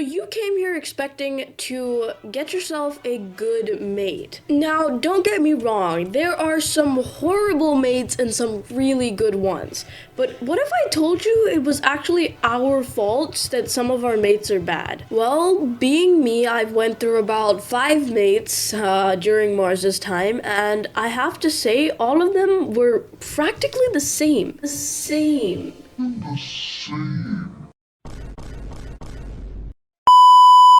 you came here expecting to get yourself a good mate. Now, don't get me wrong, there are some horrible mates and some really good ones. But what if I told you it was actually our fault that some of our mates are bad? Well, being me, I've went through about 5 mates during Mars's time, and I have to say all of them were practically the same. The same.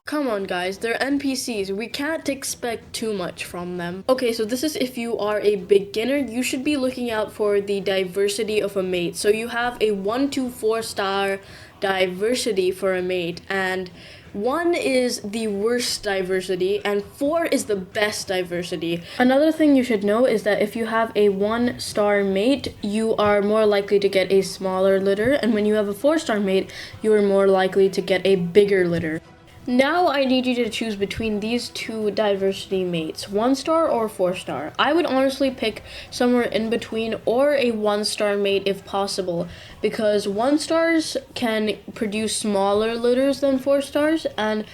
Come on guys, they're NPCs. We can't expect too much from them. Okay, so this is if you are a beginner, you should be looking out for the diversity of a mate. So you have a 1 to 4 star diversity for a mate, and 1 is the worst diversity and 4 is the best diversity. Another thing you should know is that if you have a 1-star mate, you are more likely to get a smaller litter, and when you have a 4-star mate, you are more likely to get a bigger litter. Now I need you to choose between these 2 diversity mates, 1-star or 4-star. I would honestly pick somewhere in between, or a 1-star mate if possible, because 1-stars can produce smaller litters than 4-stars, and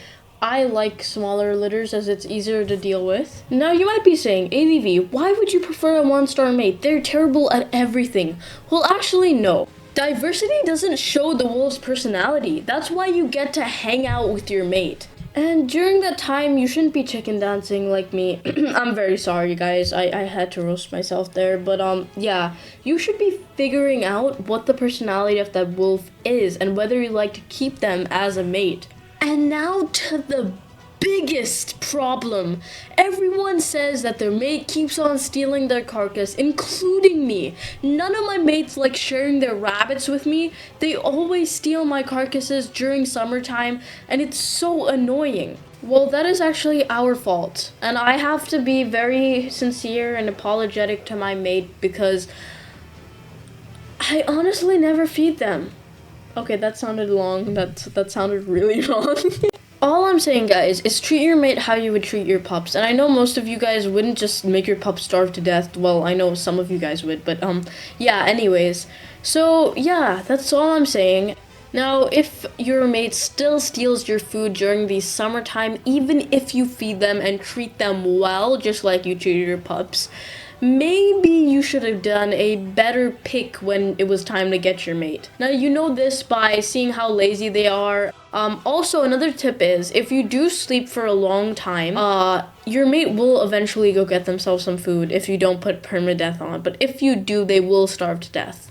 I like smaller litters as it's easier to deal with. Now you might be saying, ADV, why would you prefer a 1-star mate? They're terrible at everything. Well, actually no. Diversity doesn't show the wolf's personality. That's why you get to hang out with your mate. And during that time, you shouldn't be chicken dancing like me. I'm very sorry, guys. I had to roast myself there. But, yeah. You should be figuring out what the personality of that wolf is and whether you like to keep them as a mate. And now to the biggest problem. Everyone says that their mate keeps on stealing their carcass, including me. None of my mates like sharing their rabbits with me. They always steal my carcasses during summertime, and it's so annoying. Well, that is actually our fault, and I have to be very sincere and apologetic to my mate because I honestly never feed them. Okay, that sounded long. That sounded really wrong. All I'm saying, guys, is treat your mate how you would treat your pups. And I know most of you guys wouldn't just make your pups starve to death. Well, I know some of you guys would, but, yeah, anyways. So, yeah, that's all I'm saying. Now, if your mate still steals your food during the summertime, even if you feed them and treat them well, just like you treated your pups, maybe you should have done a better pick when it was time to get your mate. Now, you know this by seeing how lazy they are. Also, another tip is, if you do sleep for a long time, your mate will eventually go get themselves some food if you don't put permadeath on. But if you do, they will starve to death.